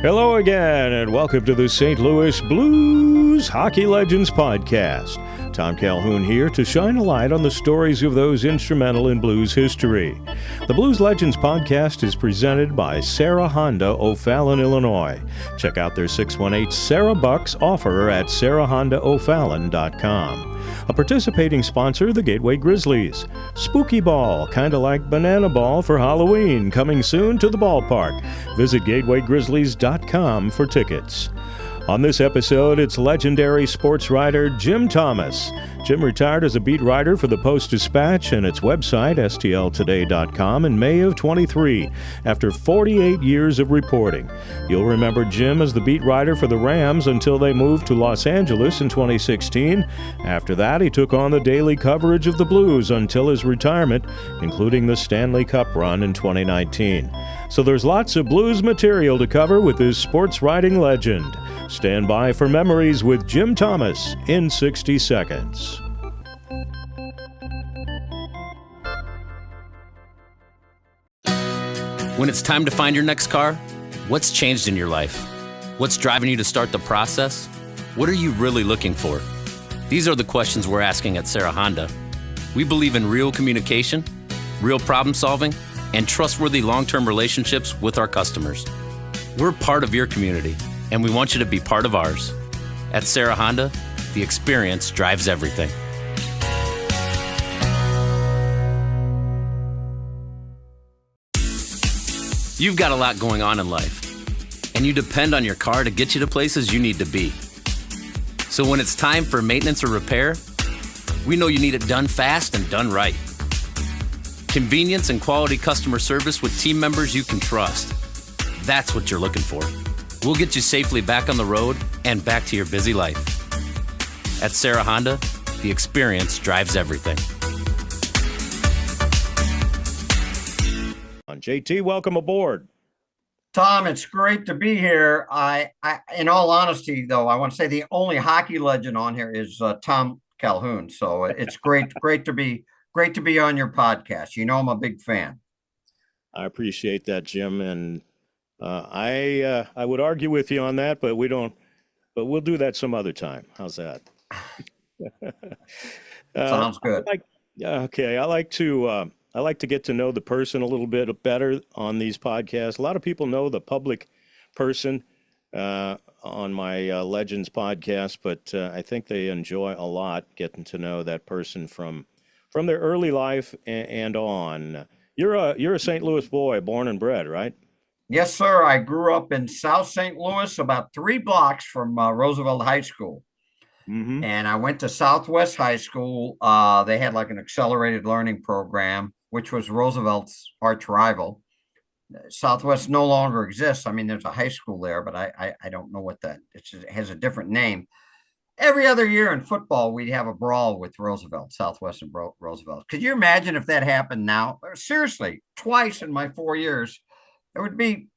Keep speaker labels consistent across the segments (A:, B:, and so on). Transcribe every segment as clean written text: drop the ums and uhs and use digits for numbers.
A: Hello again, and welcome to the St. Louis Blues Hockey Legends Podcast. Tom Calhoun here to shine a light on the stories of those instrumental in blues history. The Blues Legends Podcast is presented by Sarah Honda, O'Fallon, Illinois. Check out their 618 Sarah Bucks offer at sarahhondaofallon.com. A participating sponsor, the Gateway Grizzlies. Spooky Ball, kind of like Banana Ball for Halloween, coming soon to the ballpark. Visit gatewaygrizzlies.com for tickets. On this episode, it's legendary sports writer Jim Thomas. Jim retired as a beat writer for the Post-Dispatch and its website, stltoday.com, in May of 23, after 48 years of reporting. You'll remember Jim as the beat writer for the Rams until they moved to Los Angeles in 2016. After that, he took on the daily coverage of the Blues until his retirement, including the Stanley Cup run in 2019. So there's lots of blues material to cover with this sports writing legend. Stand by for Memories with Jim Thomas in 60 seconds.
B: When it's time to find your next car, what's changed in your life? What's driving you to start the process? What are you really looking for? These are the questions we're asking at Sarah Honda. We believe in real communication, real problem solving, and trustworthy long-term relationships with our customers. We're part of your community, and we want you to be part of ours. At Sarah Honda, the experience drives everything. You've got a lot going on in life, and you depend on your car to get you to places you need to be. So when it's time for maintenance or repair, we know you need it done fast and done right. Convenience and quality customer service with team members you can trust. That's what you're looking for. We'll get you safely back on the road and back to your busy life. At Sarah Honda, the experience drives everything.
A: JT, welcome aboard.
C: Tom, it's great to be here. I in all honesty, though, I want to say the only hockey legend on here is Tom Calhoun. So it's great to be on your podcast. You know, I'm a big fan.
A: I appreciate that, Jim, and I would argue with you on that, but we'll do that some other time. How's that?
C: Sounds good.
A: I like to get to know the person a little bit better on these podcasts. A lot of people know the public person on my Legends podcast, but I think they enjoy a lot getting to know that person from their early life and on. You're a St. Louis boy, born and bred, right?
C: Yes, sir. I grew up in South St. Louis, about 3 blocks from Roosevelt High School. Mm-hmm. And I went to Southwest High School. They had like an accelerated learning program, which was Roosevelt's arch rival. Southwest no longer exists. I mean, there's a high school there, but I don't know what it has a different name. Every other year in football, we'd have a brawl with Roosevelt, Southwest and Roosevelt. Could you imagine if that happened now? Seriously, twice in my 4 years, it would be,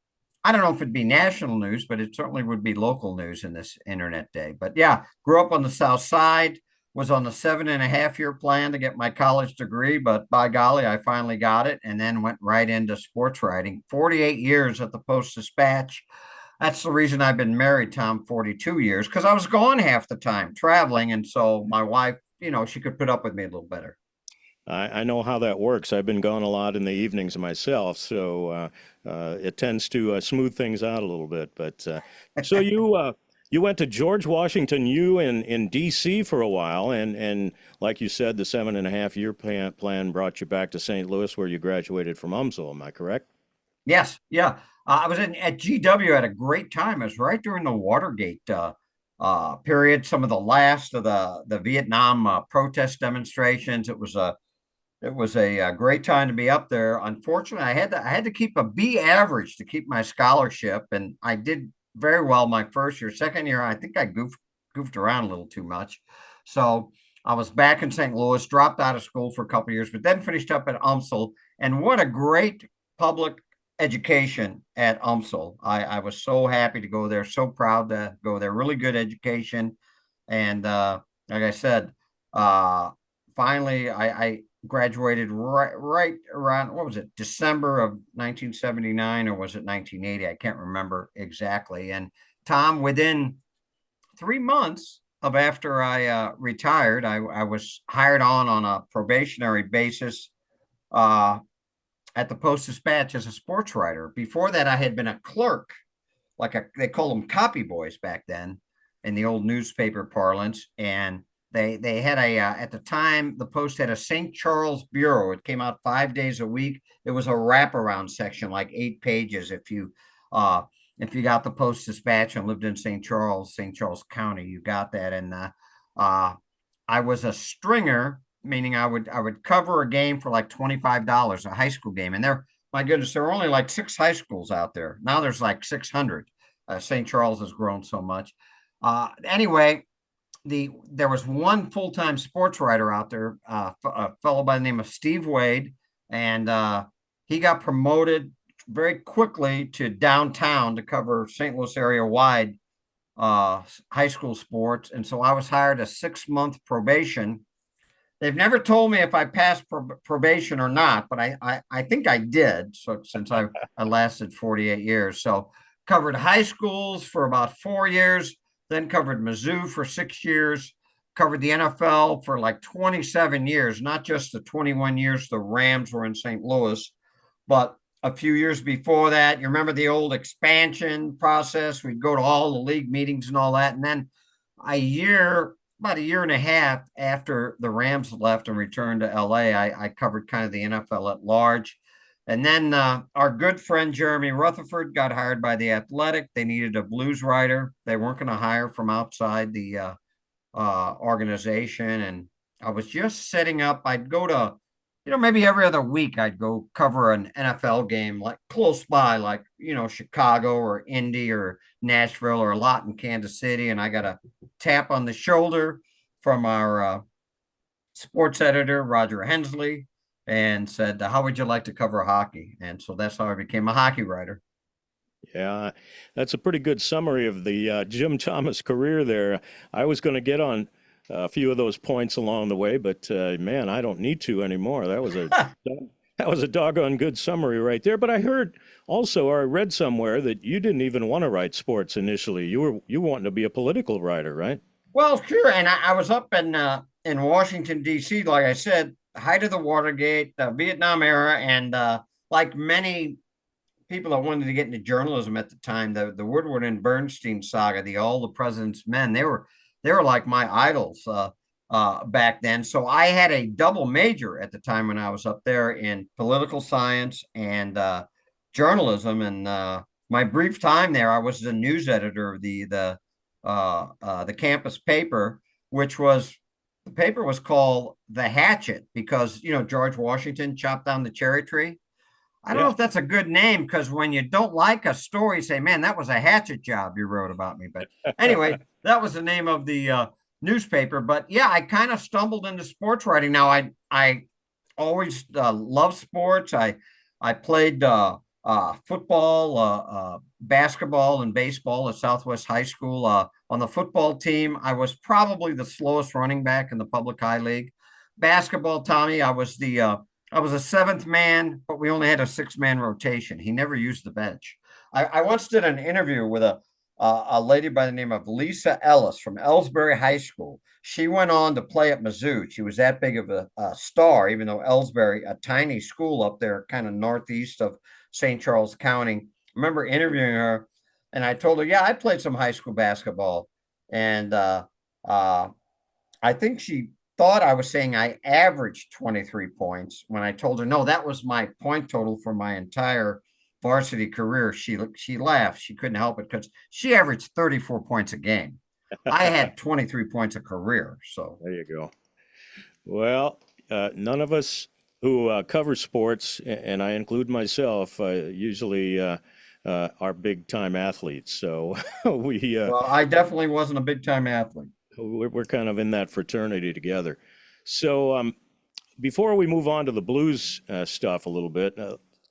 C: I don't know if it'd be national news, but it certainly would be local news in this internet day. But yeah, grew up on the South Side, was on the 7.5-year plan to get my college degree, but by golly, I finally got it and then went right into sports writing. 48 years at the Post-Dispatch. That's the reason I've been married, Tom, 42 years, because I was gone half the time traveling. And so my wife, she could put up with me a little better.
A: I know how that works. I've been gone a lot in the evenings myself, so it tends to smooth things out a little bit. But so you went to George Washington U in D.C. for a while, and like you said, the 7.5-year plan brought you back to St. Louis, where you graduated from UMSL. Am I correct?
C: Yes, yeah. I was at GW at a great time. It was right during the Watergate period, some of the last of the Vietnam protest demonstrations. It was a great time to be up there. Unfortunately, I had to keep a B average to keep my scholarship, and I did very well my first year. Second year, I think I goofed around a little too much. So I was back in St. Louis, dropped out of school for a couple of years, but then finished up at UMSL. And what a great public education at UMSL. I was so happy to go there, so proud to go there. Really good education. And like I said, finally, I graduated right around, what was it, December of 1979, or was it 1980? I can't remember exactly. And Tom, within 3 months of after I retired, I was hired on a probationary basis uh, at the Post-Dispatch as a sports writer. Before that, I had been a clerk, they call them copy boys back then in the old newspaper parlance. And they had at the time, the Post had a St. Charles bureau. It came out 5 days a week. It was a wraparound section, like 8 pages. If you got the Post Dispatch and lived in St. Charles County, you got that. And I was a stringer, meaning I would cover a game for like $25, a high school game. And my goodness, there were only like 6 high schools out there. Now there's like 600. St. Charles has grown so much. Anyway, there was one full-time sports writer out there, a fellow by the name of Steve Wade, and he got promoted very quickly to downtown to cover St. Louis area wide high school sports. And so I was hired a 6-month probation. They've never told me if I passed probation or not, but I think I did. So since I lasted 48 years, so covered high schools for about 4 years, then covered Mizzou for 6 years, covered the NFL for like 27 years, not just the 21 years the Rams were in St. Louis, but a few years before that. You remember the old expansion process? We'd go to all the league meetings and all that. And then about a year and a half after the Rams left and returned to LA, I covered kind of the NFL at large. And then our good friend Jeremy Rutherford got hired by the Athletic. They needed a blues writer. They weren't going to hire from outside the organization. And I was just setting up. I'd go to, maybe every other week I'd go cover an NFL game like close by, like, Chicago or Indy or Nashville or a lot in Kansas City. And I got a tap on the shoulder from our sports editor, Roger Hensley, and said, how would you like to cover hockey? And so that's how I became a hockey writer.
A: Yeah, that's a pretty good summary of the Jim Thomas career there. I was going to get on a few of those points along the way, but man, I don't need to anymore. That was a doggone good summary right there. But I heard also, or I read somewhere, that you didn't even want to write sports initially. You wanting to be a political writer, right?
C: Well, sure. And I was up in Washington, D.C., like I said, height of the Watergate, Vietnam era, and like many people that wanted to get into journalism at the time, the Woodward and Bernstein saga, the All the President's Men, they were like my idols back then. So I had a double major at the time when I was up there in political science and journalism. And my brief time there, I was the news editor of the campus paper, the paper was called The Hatchet because, George Washington chopped down the cherry tree. I don't know if that's a good name, because when you don't like a story, you say, man, that was a hatchet job you wrote about me. But anyway, that was the name of the newspaper. But yeah, I kind of stumbled into sports writing. Now, I always loved sports. I played football, basketball, and baseball at Southwest High School. On the football team, I was probably the slowest running back in the public high league. Basketball, Tommy, I was a seventh man, but we only had a 6-man rotation. He never used the bench. I once did an interview with a lady by the name of Lisa Ellis from Ellsbury High School. She went on to play at Mizzou. She was that big of a star, even though Ellsbury, a tiny school up there, kind of northeast of St. Charles County. I remember interviewing her, and I told her, yeah, I played some high school basketball. And I think she thought I was saying I averaged 23 points when I told her, no, that was my point total for my entire varsity career. She laughed. She couldn't help it because she averaged 34 points a game. I had 23 points a career. So
A: there you go. Well, none of us who cover sports, and I include myself, usually are big time athletes. So
C: well, I definitely wasn't a big time athlete.
A: We're kind of in that fraternity together. So before we move on to the Blues stuff a little bit,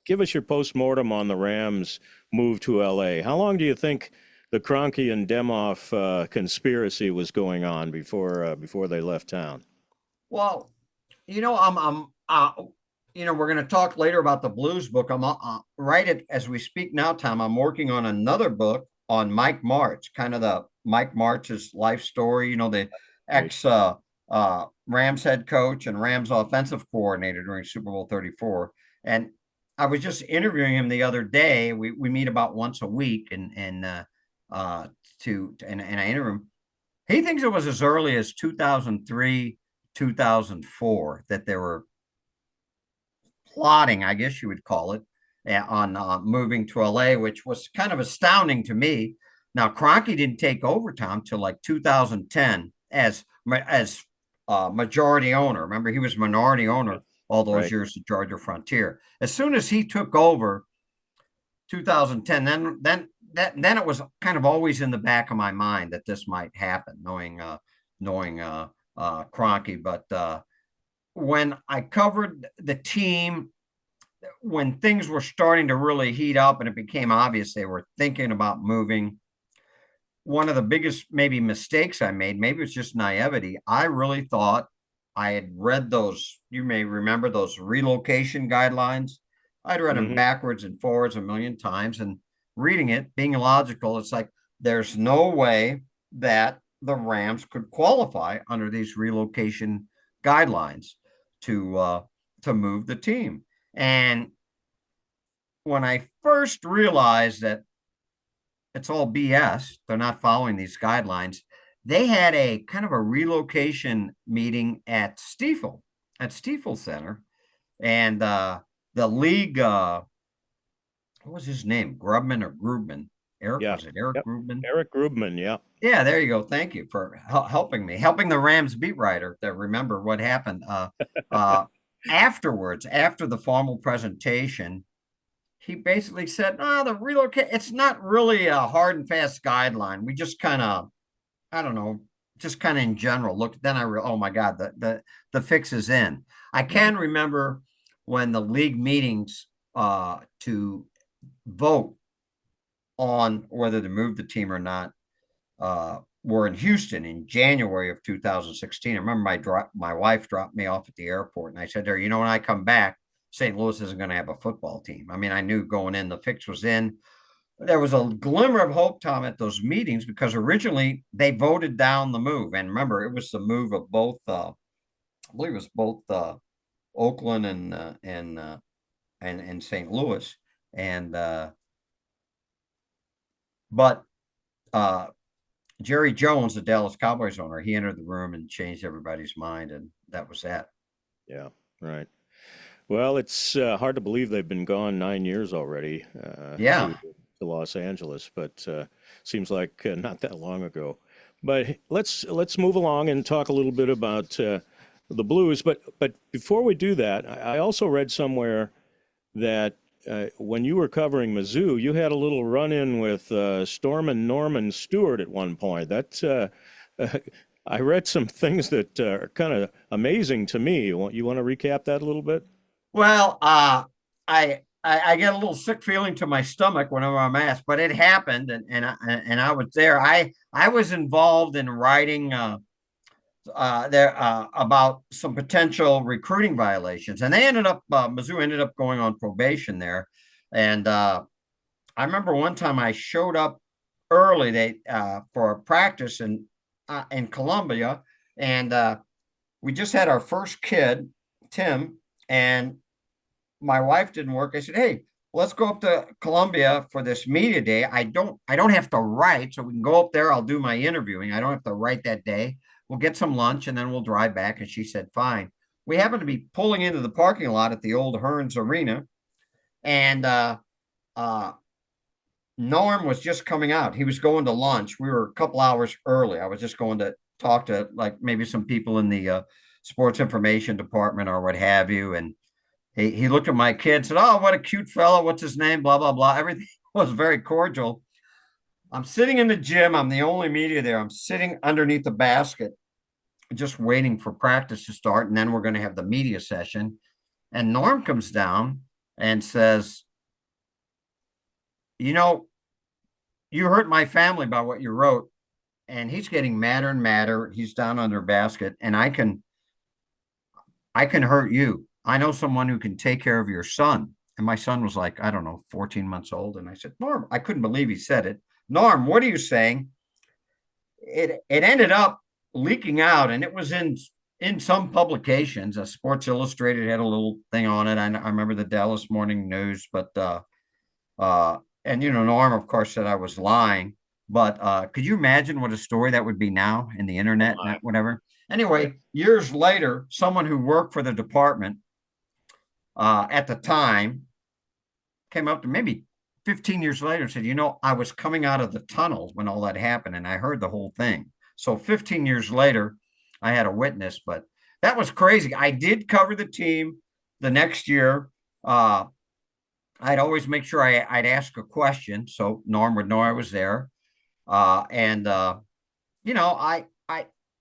A: give us your postmortem on the Rams' move to LA. How long do you think the Kroenke and Demoff conspiracy was going on before they left town?
C: Well, I'm uh, we're going to talk later about the Blues book. I'm right at, as we speak now, Tom. I'm working on another book on Mike Martz, kind of the Mike Martz's life story. The
A: Right.
C: ex Rams head coach and Rams offensive coordinator during Super Bowl 34. And I was just interviewing him the other day. We meet about once a week, and I interview him. He thinks it was as early as 2003, 2004 that there were plotting, I guess you would call it, on moving to LA, which was kind of astounding to me. Now, Kroenke didn't take over, Tom, till like 2010 as majority owner. Remember, he was minority owner all those years at Georgia Frontier. As soon as he took over, 2010, then it was kind of always in the back of my mind that this might happen, knowing Kroenke. But when I covered the team, when things were starting to really heat up and it became obvious they were thinking about moving, one of the biggest maybe mistakes I made, maybe it's just naivety, I really thought I had read those, you may remember those relocation guidelines. I'd read them backwards and forwards a million times, and reading it, being logical, it's like there's no way that the Rams could qualify under these relocation guidelines to move the team. And when I first realized that it's all BS, they're not following these guidelines, they had a kind of a relocation meeting at Stiefel Center, and the league, what was his name? Grubman or Grubman? Eric, was it Eric Grubman?
A: Eric Grubman, yeah.
C: Yeah, there you go. Thank you for helping the Rams beat writer to remember what happened. Afterwards, after the formal presentation, he basically said, the relocate, it's not really a hard and fast guideline. We just kind of, I don't know, just kind of in general look. Then oh my God, the fix is in. I can remember when the league meetings to vote on whether to move the team or not were in Houston in January of 2016. I remember my wife dropped me off at the airport, and I said to her, when I come back, St. Louis isn't going to have a football team. I mean, I knew going in, the fix was in. There was a glimmer of hope, Tom, at those meetings, because originally they voted down the move. And remember, it was the move of both, I believe it was both Oakland and St. Louis. And but Jerry Jones, the Dallas Cowboys owner, he entered the room and changed everybody's mind, and that was that.
A: Yeah, right. Well, it's hard to believe they've been gone 9 years already. To Los Angeles, but seems like not that long ago. But let's move along and talk a little bit about the Blues. But before we do that, I also read somewhere that when you were covering Mizzou, you had a little run-in with Stormin' Norman Stewart at one point. That I read some things that are kind of amazing to me. You want to recap that a little bit?
C: Well, I get a little sick feeling to my stomach whenever I'm asked, but it happened, and I was there. I was involved in writing about some potential recruiting violations, and they ended up Mizzou ended up going on probation there. And I remember one time I showed up early for a practice in Columbia, and we just had our first kid, Tim, and my wife didn't work. I said, hey, let's go up to Columbia for this media day. I don't have to write, so we can go up there. I'll do my interviewing. I don't have to write that day. We'll get some lunch and then we'll drive back. And she said, fine. We happened to be pulling into the parking lot at the old Hearns Arena, and Norm was just coming out. He was going to lunch. We were a couple hours early. I was just going to talk to like maybe some people in the sports information department or what have you. And he looked at my kid and said, oh, what a cute fellow. What's his name? Blah, blah, blah. Everything was very cordial. I'm sitting in the gym. I'm the only media there. I'm sitting underneath the basket, just waiting for practice to start. And then we're going to have the media session. And Norm comes down and says, you hurt my family by what you wrote. And he's getting madder and madder. He's down under basket. And I can hurt you. I know someone who can take care of your son. And my son was like, I don't know, 14 months old. And I said, Norm, I couldn't believe he said it. Norm, what are you saying? It ended up leaking out, and it was in some publications. Sports Illustrated had a little thing on it. I remember the Dallas Morning News, but and Norm, of course, said I was lying. But could you imagine what a story that would be now in the internet and whatever? Anyway, years later, someone who worked for the department at the time came up to maybe 15 years later and said, I was coming out of the tunnel when all that happened, and I heard the whole thing. So 15 years later, I had a witness, but that was crazy. I did cover the team the next year. I'd always make sure I'd ask a question so Norm would know I was there.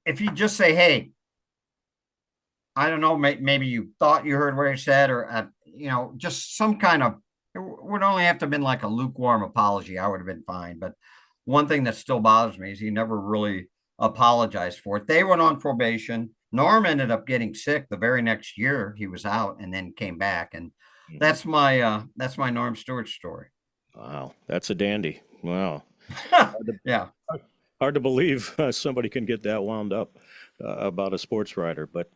C: If you just say, hey, I don't know, maybe you thought you heard what I said, or, just some kind of, it would only have to have been like a lukewarm apology. I would have been fine. But one thing that still bothers me is he never really apologized for it. They went on probation. Norm ended up getting sick the very next year. He was out and then came back. And that's my Norm Stewart story.
A: Wow. That's a dandy. Wow.
C: Yeah.
A: Hard to believe somebody can get that wound up about a sports writer, but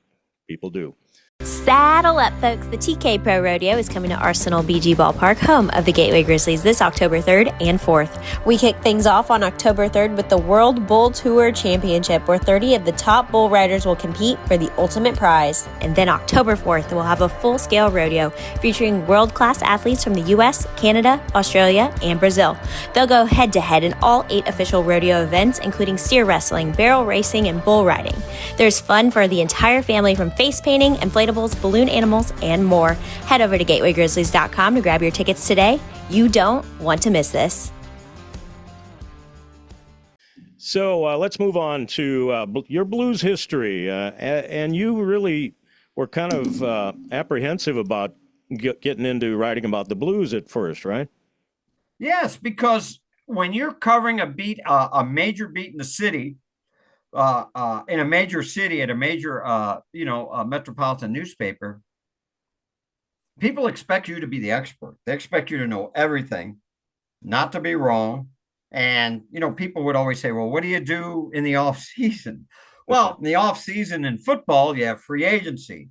A: people do.
D: Saddle up, folks. The TK Pro Rodeo is coming to Arsenal BG Ballpark, home of the Gateway Grizzlies, this October 3rd and 4th. We kick things off on October 3rd with the World Bull Tour Championship, where 30 of the top bull riders will compete for the ultimate prize. And then October 4th, we'll have a full-scale rodeo featuring world-class athletes from the U.S., Canada, Australia, and Brazil. They'll go head-to-head in all 8 official rodeo events, including steer wrestling, barrel racing, and bull riding. There's fun for the entire family, from face painting, inflatables, balloon animals, and more. Head over to gatewaygrizzlies.com to grab your tickets today. You don't want to miss this.
A: So let's move on to your blues history. And you really were kind of apprehensive about getting into writing about the blues at first, right?
C: Yes, because when you're covering a major beat in the city, in a major city at a major, metropolitan newspaper, people expect you to be the expert. They expect you to know everything, not to be wrong. And, people would always say, well, what do you do in the off season? Well, in the off season in football, you have free agency.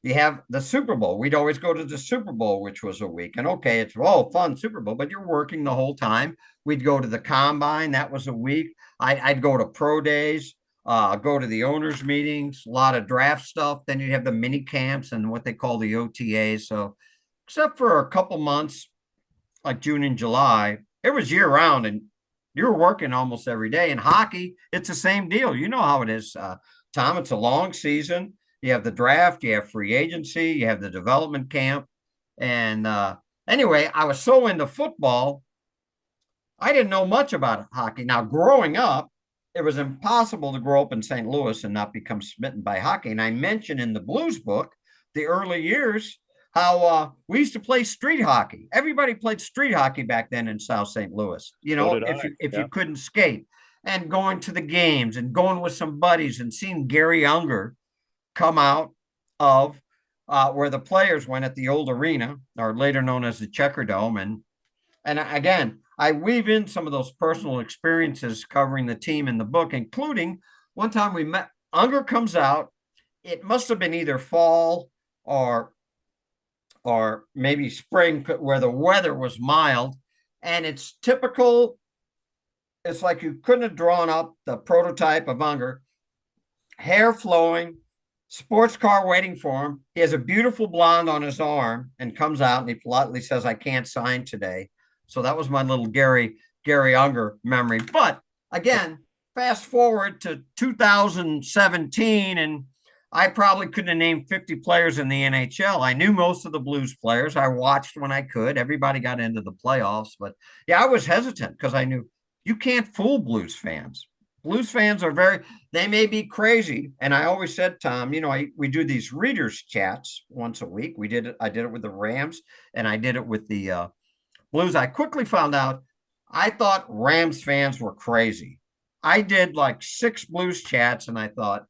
C: You have the Super Bowl. We'd always go to the Super Bowl, which was a week. And okay, it's fun Super Bowl, but you're working the whole time. We'd go to the combine. That was a week. I'd go to pro days, go to the owners' meetings, a lot of draft stuff. Then you'd have the mini camps and what they call the OTAs. So except for a couple months, like June and July, it was year round, and you were working almost every day. In hockey, it's the same deal. You know how it is, Tom. It's a long season. You have the draft, you have free agency, you have the development camp. And anyway, I was so into football, I didn't know much about hockey. Now, growing up, it was impossible to grow up in St. Louis and not become smitten by hockey. And I mentioned in the blues book, the early years, how we used to play street hockey. Everybody played street hockey back then in South St. Louis, if you couldn't skate, and going to the games and going with some buddies and seeing Gary Unger come out of where the players went at the old arena, or later known as the Checker Dome. And again, I weave in some of those personal experiences covering the team in the book, including one time we met. Unger comes out. It must have been either fall or maybe spring, where the weather was mild. And it's typical. It's like you couldn't have drawn up the prototype of Unger. Hair flowing, sports car waiting for him. He has a beautiful blonde on his arm and comes out and he politely says, I can't sign today. So that was my little Gary Unger memory. But again, fast forward to 2017, and I probably couldn't have named 50 players in the NHL. I knew most of the Blues players. I watched when I could. Everybody got into the playoffs. But yeah, I was hesitant because I knew you can't fool Blues fans. Blues fans are they may be crazy. And I always said, Tom, we do these readers chats once a week. I did it with the Rams, and I did it with the Blues. I quickly found out I thought Rams fans were crazy. I did like 6 Blues chats, and I thought,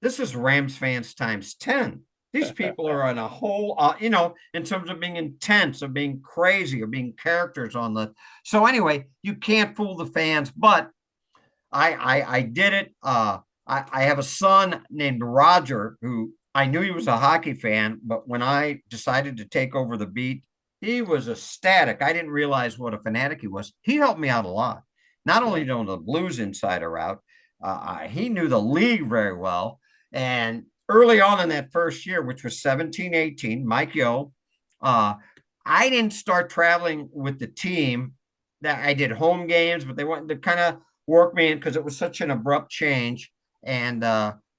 C: this is Rams fans times 10. These people are on a whole, in terms of being intense, of being crazy, of being characters on the. So anyway, you can't fool the fans, but I did it. I have a son named Roger who I knew he was a hockey fan, but when I decided to take over the beat, he was ecstatic. I didn't realize what a fanatic he was. He helped me out a lot. Not only know the Blues insider out, he knew the league very well. And early on in that first year, which was 17-18, Mike Yo, I didn't start traveling with the team. That I did home games, but they wanted to kind of work me in because it was such an abrupt change. And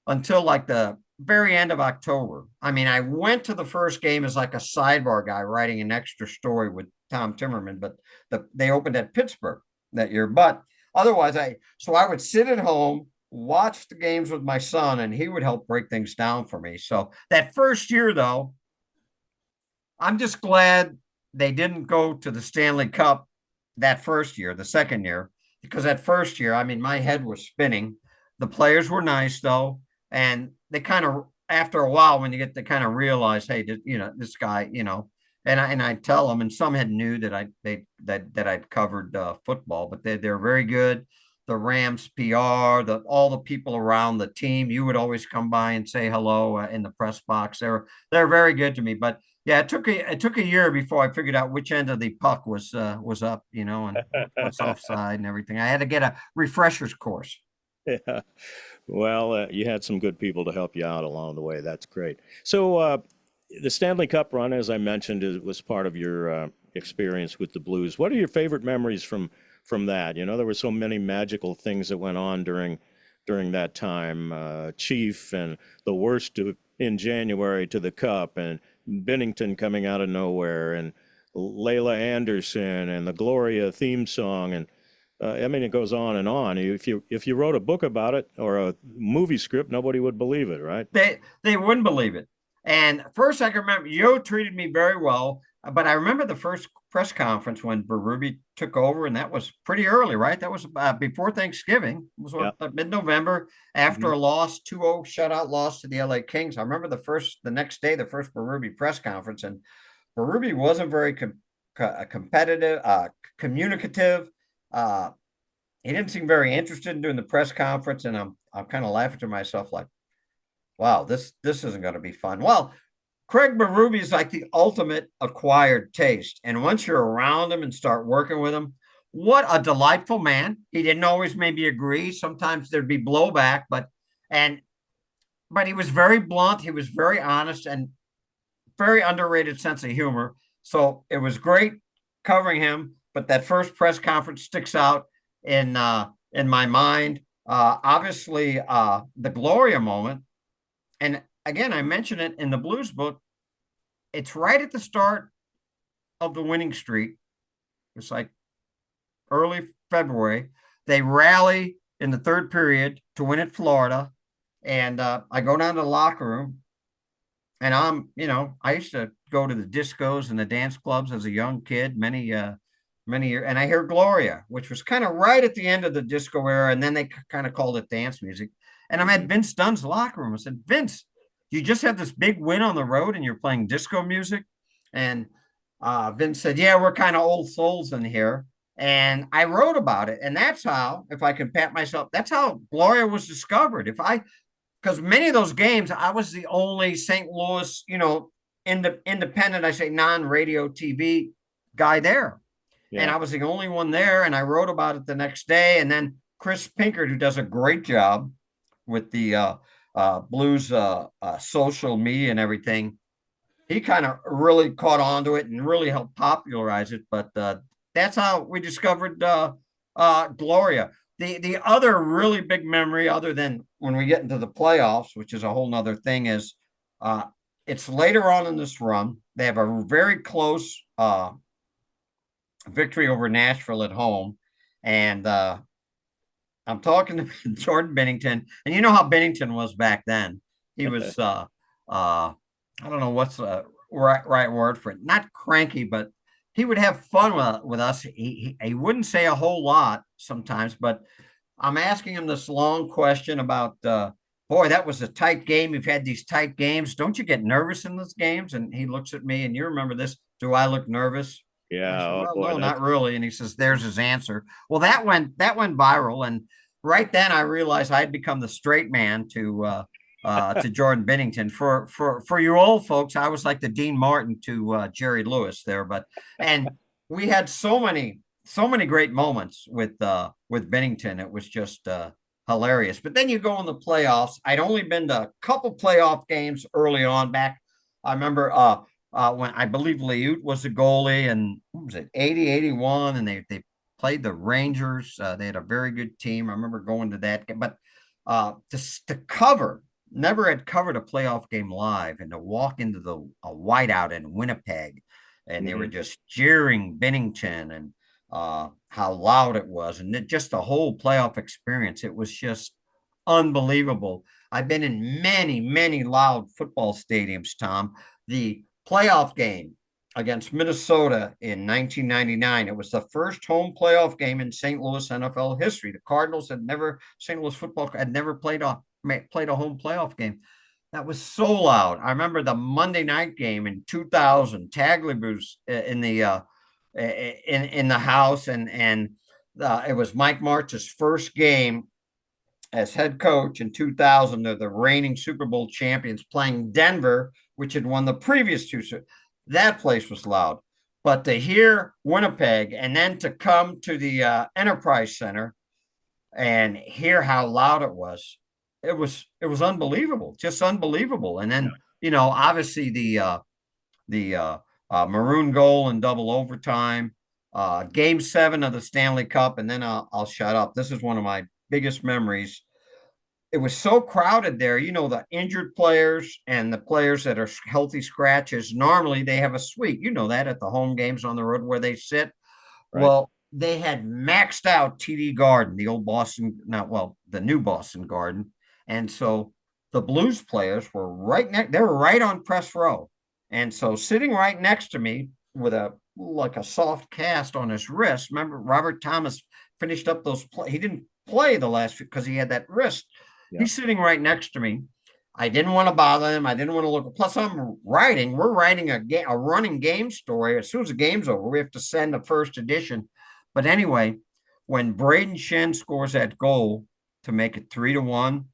C: until like the very end of October. I mean, I went to the first game as like a sidebar guy writing an extra story with Tom Timmerman, but they opened at Pittsburgh that year. But otherwise, I would sit at home, watch the games with my son, and he would help break things down for me. So that first year, though, I'm just glad they didn't go to the Stanley Cup that first year, the second year, because that first year, I mean, my head was spinning. The players were nice, though. And they kind of, after a while, when you get to kind of realize, hey, this guy, and I tell them, and some had knew that I'd covered football, but they're very good. The Rams PR, all the people around the team, you would always come by and say hello in the press box. They're very good to me. But yeah, it took a year before I figured out which end of the puck was up, and what's offside and everything. I had to get a refresher's course.
A: Yeah. Well, you had some good people to help you out along the way. That's great. So the Stanley Cup run, as I mentioned, was part of your experience with the Blues. What are your favorite memories from that? There were so many magical things that went on during that time. Chief and the worst in January to the Cup, and Bennington coming out of nowhere, and Layla Anderson, and the Gloria theme song, and I mean, it goes on and on. If you wrote a book about it or a movie script, nobody would believe it, right?
C: They wouldn't believe it. And first, I can remember Yo treated me very well, but I remember the first press conference when Berube took over, and that was pretty early, right? That was before Thanksgiving. It was mid-November after a loss, 2-0 shutout loss to the LA Kings. I remember the next day, the first Berube press conference, and Berube wasn't very competitive, communicative. He didn't seem very interested in doing the press conference, and I'm kind of laughing to myself like, wow, this isn't going to be fun. Well, Craig Berube is like the ultimate acquired taste, and once you're around him and start working with him, what a delightful man. He didn't always maybe agree. Sometimes there'd be blowback, but he was very blunt. He was very honest and very underrated sense of humor. So it was great covering him. But that first press conference sticks out in my mind. Obviously, the Gloria moment, and again, I mentioned it in the Blues book. It's right at the start of the winning streak. It's like early February. They rally in the third period to win at Florida, and I go down to the locker room, and I used to go to the discos and the dance clubs as a young kid, many years, and I hear Gloria, which was kind of right at the end of the disco era, and then they kind of called it dance music. And I'm at Vince Dunn's locker room. I said, Vince, you just have this big win on the road and you're playing disco music? And Vince said, yeah, we're kind of old souls in here. And I wrote about it. And that's how, if I can pat myself, that's how Gloria was discovered. Because many of those games, I was the only St. Louis, independent, I say non-radio TV guy there. Yeah. And I was the only one there, and I wrote about it the next day. And then Chris Pinkert, who does a great job with the Blues social media and everything, he kind of really caught on to it and really helped popularize it. But that's how we discovered Gloria. The other really big memory, other than when we get into the playoffs, which is a whole nother thing, is it's later on in this run. They have a very close victory over Nashville at home. And I'm talking to Jordan Bennington. And you know how Bennington was back then. He was, I don't know what's the right word for it. Not cranky, but he would have fun with us. He wouldn't say a whole lot sometimes, but I'm asking him this long question about boy, that was a tight game. You've had these tight games. Don't you get nervous in those games? And he looks at me, and you remember this. Do I look nervous? I
A: Yeah.
C: said,
A: Oh
C: well,
A: boy,
C: no,
A: that's
C: not really. And he says, there's his answer. Well, that went viral. And right then I realized I'd become the straight man to Jordan Bennington. For you old folks, I was like the Dean Martin to Jerry Lewis there. And we had so many great moments with Bennington. It was just hilarious. But then you go in the playoffs. I'd only been to a couple playoff games early on back. I remember when I believe Liut was the goalie, and what was it, 80, 81, and they played the Rangers. They had a very good team. I remember going to that game, but to cover, never had covered a playoff game live, and to walk into a whiteout in Winnipeg, and they were just jeering Bennington and how loud it was, and just the whole playoff experience. It was just unbelievable. I've been in many, many loud football stadiums, Tom. The playoff game against Minnesota in 1999. It was the first home playoff game in St. Louis NFL history. The Cardinals St. Louis football had never played a home playoff game. That was so loud. I remember the Monday night game in 2000. Tagliabue's in the house, and it was Mike Martz's first game as head coach in 2000. They're the reigning Super Bowl champions playing Denver, which had won the previous two. That place was loud. But to hear Winnipeg and then to come to the Enterprise Center and hear how loud it was unbelievable, just unbelievable. And then, obviously the maroon goal in double overtime, game 7 of the Stanley Cup. And then I'll shut up. This is one of my biggest memories. It was so crowded there. The injured players and the players that are healthy scratches, normally they have a suite. That at the home games on the road where they sit. Right. Well, they had maxed out TD Garden, the new Boston Garden. And so the Blues players were they were right on press row. And so sitting right next to me with a soft cast on his wrist. Remember, Robert Thomas finished up he didn't play the last few because he had that wrist. Yeah. He's sitting right next to me. I didn't want to bother him. I didn't want to look. Plus, we're writing a running game story. As soon as the game's over, we have to send the first edition. But anyway, when Braden Shen scores that goal to make it 3-1,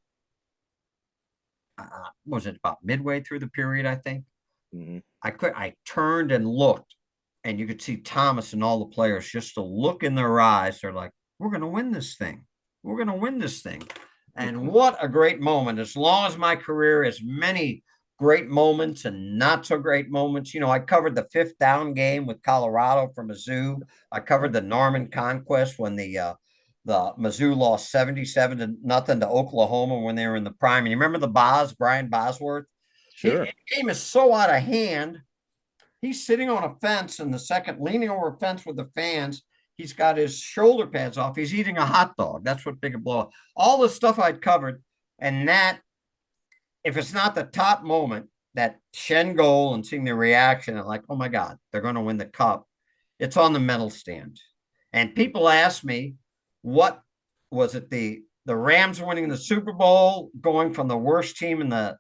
C: was it about midway through the period, I think? Mm-hmm. I turned and looked, and you could see Thomas and all the players, just to look in their eyes. They're like, we're going to win this thing. We're going to win this thing. And what a great moment. As long as my career has many great moments and not so great moments. I covered the 5th down game with Colorado from Mizzou. I covered the Norman Conquest when the Mizzou lost 77-0 to Oklahoma when they were in the prime. And you remember Brian Bosworth?
A: Sure.
C: The game is so out of hand. He's sitting on a fence in the second, leaning over a fence with the fans. He's got his shoulder pads off. He's eating a hot dog. That's what big a blow. All the stuff I'd covered. And that, if it's not the top moment, that Shen goal and seeing the reaction and like, oh my God, they're going to win the cup. It's on the medal stand. And people ask me, what was it? The Rams winning the Super Bowl, going from the worst team in the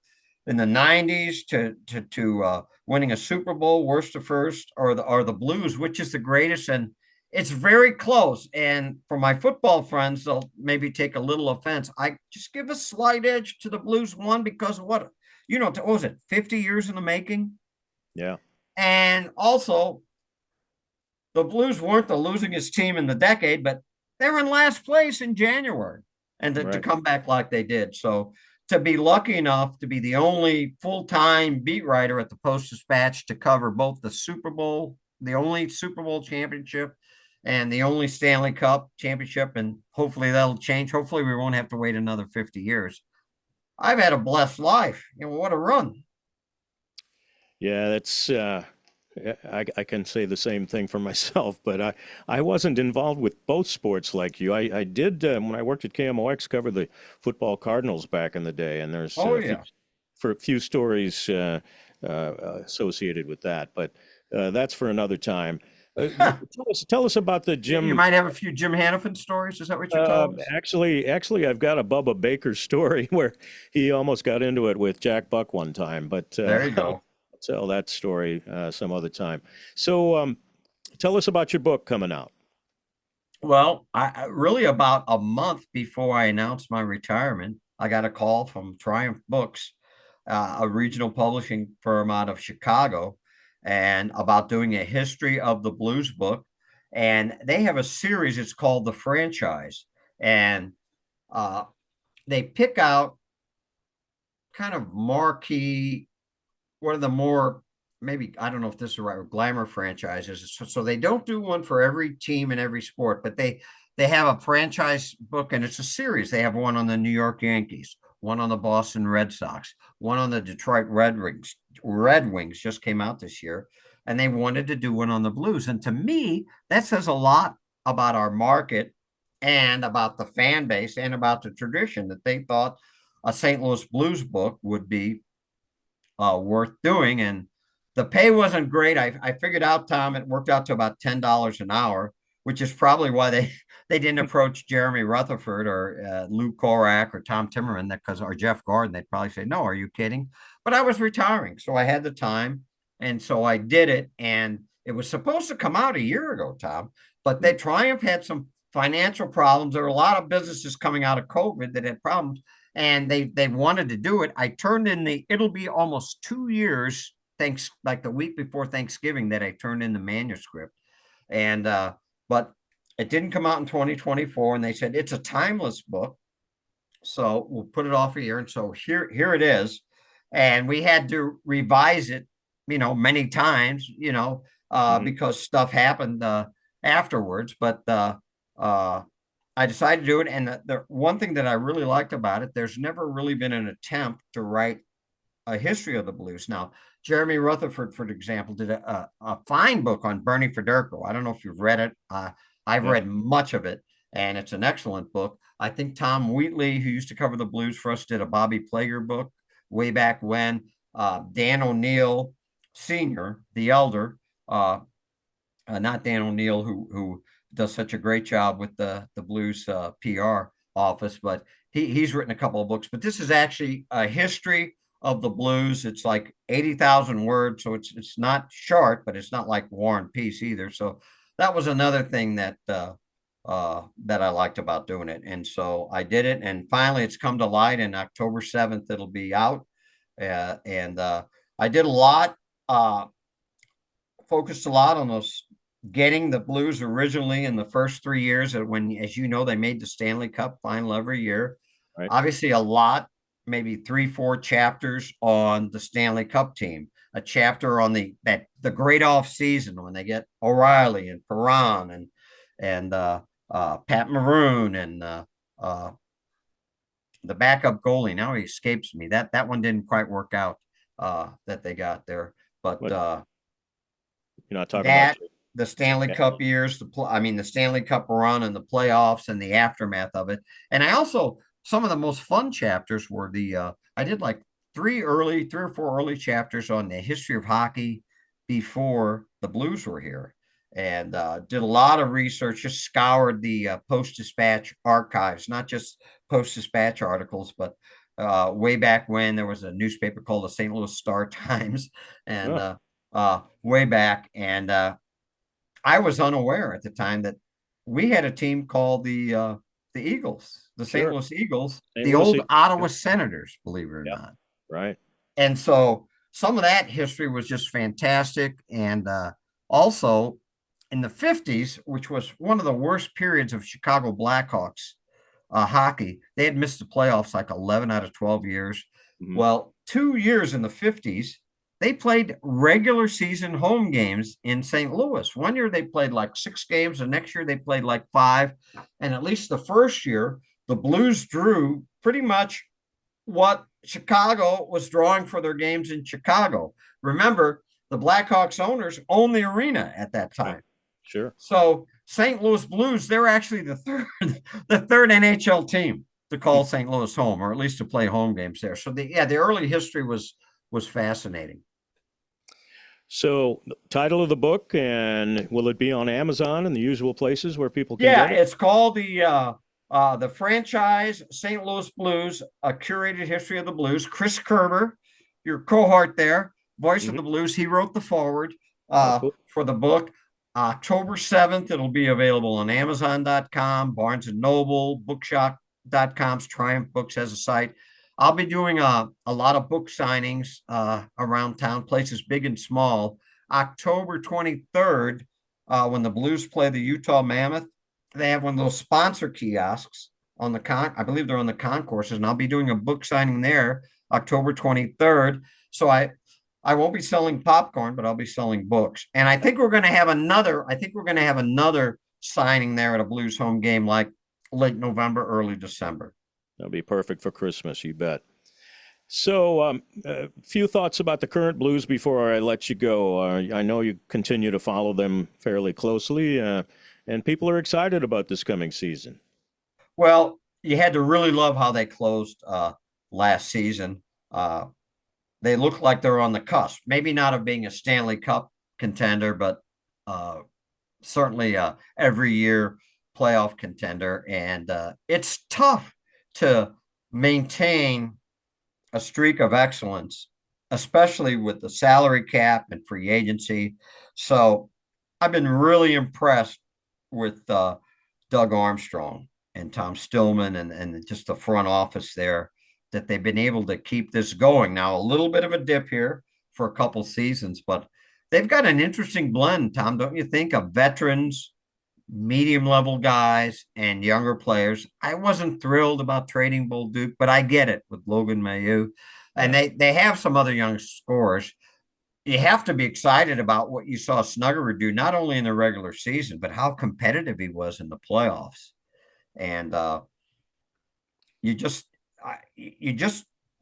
C: 90s to winning a Super Bowl, worst to first, or the Blues, which is the greatest? And it's very close. And for my football friends, they'll maybe take a little offense. I just give a slight edge to the Blues one because of what was it, 50 years in the making?
A: Yeah.
C: And also, the Blues weren't the losingest team in the decade, but they were in last place in January. And to come back like they did. So to be lucky enough to be the only full-time beat writer at the Post-Dispatch to cover both the Super Bowl, the only Super Bowl championship, and the only Stanley Cup championship, and hopefully that'll change. Hopefully we won't have to wait another 50 years. I've had a blessed life. What a run.
A: Yeah, that's I can say the same thing for myself, but I wasn't involved with both sports like you. I did, when I worked at KMOX, cover the football Cardinals back in the day, and there's a few stories associated with that, but that's for another time. Tell us about the
C: You
A: Jim.
C: might have a few Jim Hannafin stories. Is that what you're telling us?
A: Actually, I've got a Bubba Baker story where he almost got into it with Jack Buck one time, but
C: There you go.
A: I'll tell that story some other time. So, tell us about your book coming out.
C: Well, I really about a month before I announced my retirement, I got a call from Triumph Books, a regional publishing firm out of Chicago, and about doing a history of the blues book. And they have a series, it's called The Franchise. And they pick out kind of marquee, one of the more, maybe, I don't know if this is the right, glamour franchises. So they don't do one for every team in every sport, but they have a franchise book, and it's a series. They have one on the New York Yankees, one on the Boston Red Sox, one on the Detroit Red Wings. Red Wings just came out this year, and they wanted to do one on the Blues. And to me, that says a lot about our market and about the fan base and about the tradition, that they thought a St. Louis Blues book would be worth doing. And the pay wasn't great. I figured out, Tom, it worked out to about $10 an hour, which is probably why they didn't approach Jeremy Rutherford or Lou Korak or Tom Timmerman, or Jeff Gordon. They'd probably say, no, are you kidding? But I was retiring, so I had the time, and so I did it. And it was supposed to come out a year ago, Tom, but Triumph had some financial problems. There were a lot of businesses coming out of COVID that had problems, and they wanted to do it. I turned in it'll be almost 2 years, like the week before Thanksgiving, that I turned in the manuscript. And but it didn't come out in 2024, and they said it's a timeless book, so we'll put it off a year. And so here it is. And we had to revise it, many times, because stuff happened afterwards. But I decided to do it. And the one thing that I really liked about it, there's never really been an attempt to write a history of the blues. Now, Jeremy Rutherford, for example, did a fine book on Bernie Federko. I don't know if you've read it. I've read much of it, and it's an excellent book. I think Tom Wheatley, who used to cover the blues for us, did a Bobby Plager book way back when. Dan O'Neill Sr., the elder, not Dan O'Neill, who does such a great job with the blues PR office, but he's written a couple of books. But this is actually a history of the blues. It's like 80,000 words, so it's not short, but it's not like War and Peace either. So that was another thing that I liked about doing it. And so I did it, and finally it's come to light. And October 7th it'll be out. And I did a lot, focused a lot on those, getting the blues originally in the first 3 years when, as you know, they made the Stanley Cup final every year. Right. Obviously a lot, maybe 3-4 chapters on the Stanley Cup team, a chapter on the great off season when they get O'Reilly and Perron and Pat Maroon and the backup goalie. Now he escapes me. That one didn't quite work out that they got there. But
A: you're not talking about
C: the Stanley Cup years, the Stanley Cup run and the playoffs and the aftermath of it. And I also, some of the most fun chapters were I did like 3 or 4 early chapters on the history of hockey before the Blues were here, and did a lot of research, just scoured the Post-Dispatch archives, not just Post-Dispatch articles, but way back when there was a newspaper called the St. Louis Star-Times, and way back. And I was unaware at the time that we had a team called the Eagles, the St. Louis Eagles, the old Ottawa Senators, believe it or not.
A: Right.
C: And so some of that history was just fantastic. And also in the 50s, which was one of the worst periods of Chicago Blackhawks hockey, they had missed the playoffs like 11 out of 12 years. Mm-hmm. Well, 2 years in the 50s, they played regular season home games in St. Louis. One year they played like 6 games, and next year they played like 5. And at least the first year, the Blues drew pretty much what Chicago was drawing for their games in Chicago. Remember, the Blackhawks owners owned the arena at that time.
A: Sure.
C: So St. Louis Blues, they're actually the third NHL team to call St. Louis home, or at least to play home games there. So the early history was fascinating.
A: So, title of the book, and will it be on Amazon and the usual places where people can
C: Yeah,
A: get it?
C: it's called the franchise St. Louis Blues, a curated history of the blues. Chris Kerber, your cohort there, voice of the blues, he wrote the foreword
A: Cool.
C: for the book. October 7th, it'll be available on Amazon.com, Barnes & Noble, Bookshop.com's Triumph Books has a site. I'll be doing a lot of book signings around town, places big and small. October 23rd, when the Blues play the Utah Mammoth, they have one of those sponsor kiosks on I believe they're on the concourses, and I'll be doing a book signing there October 23rd. So I won't be selling popcorn, but I'll be selling books. And I think we're going to have another signing there at a Blues home game, like late November, early December.
A: That'll be perfect for Christmas, you bet. So, a few thoughts about the current Blues before I let you go. I know you continue to follow them fairly closely, and people are excited about this coming season.
C: Well, you had to really love how they closed last season. They look like they're on the cusp, maybe not of being a Stanley Cup contender, but certainly every year playoff contender. And it's tough to maintain a streak of excellence, especially with the salary cap and free agency. So I've been really impressed with Doug Armstrong and Tom Stillman and just the front office there, that they've been able to keep this going. Now, a little bit of a dip here for a couple seasons, but they've got an interesting blend, Tom, don't you think, of veterans, medium-level guys, and younger players. I wasn't thrilled about trading Bolduc, but I get it with Logan Mailloux. And they have some other young scorers. You have to be excited about what you saw Snuggerud do, not only in the regular season, but how competitive he was in the playoffs. And you just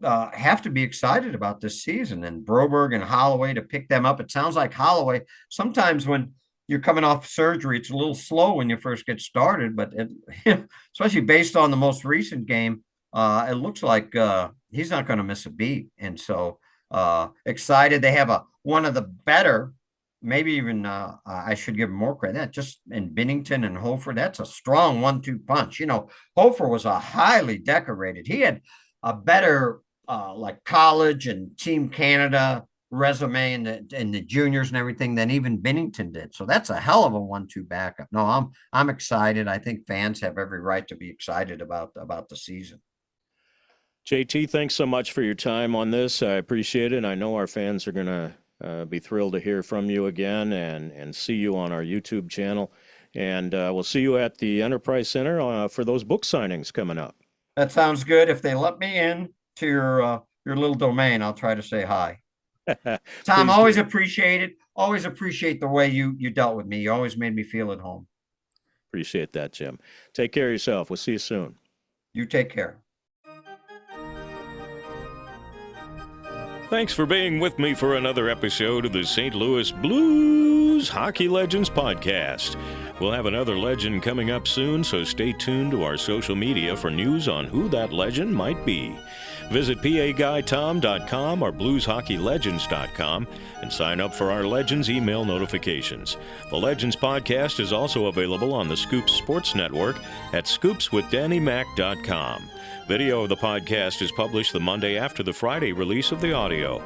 C: have to be excited about this season, and Broberg and Holloway to pick them up. It sounds like Holloway, sometimes when you're coming off surgery, it's a little slow when you first get started, but especially based on the most recent game, it looks like he's not going to miss a beat. And so excited. They have one of the better, maybe even I should give him more credit. Just in Binnington and Hofer, that's a strong 1-2 punch. Hofer was a highly decorated. He had a better like college and Team Canada resume in the juniors and everything than even Binnington did. So that's a hell of a 1-2 backup. No, I'm excited. I think fans have every right to be excited about the season.
A: JT, thanks so much for your time on this. I appreciate it. I know our fans are going to be thrilled to hear from you again and see you on our YouTube channel. And we'll see you at the Enterprise Center for those book signings coming up.
C: That sounds good. If they let me in to your little domain, I'll try to say hi. Tom, always appreciate it. Always appreciate the way you dealt with me. You always made me feel at home.
A: Appreciate that, Jim. Take care of yourself. We'll see you soon.
C: You take care.
A: Thanks for being with me for another episode of the St. Louis Blues Hockey Legends Podcast. We'll have another legend coming up soon, so stay tuned to our social media for news on who that legend might be. Visit PAGuyTom.com or BluesHockeyLegends.com and sign up for our Legends email notifications. The Legends Podcast is also available on the Scoops Sports Network at scoopswithdannymac.com. Video of the podcast is published the Monday after the Friday release of the audio.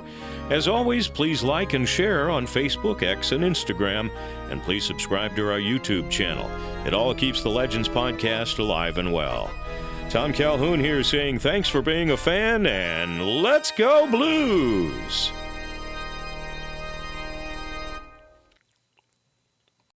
A: As always, please like and share on Facebook, X, and Instagram, and please subscribe to our YouTube channel. It all keeps the Legends Podcast alive and well. Tom Calhoun here saying thanks for being a fan, and let's go Blues!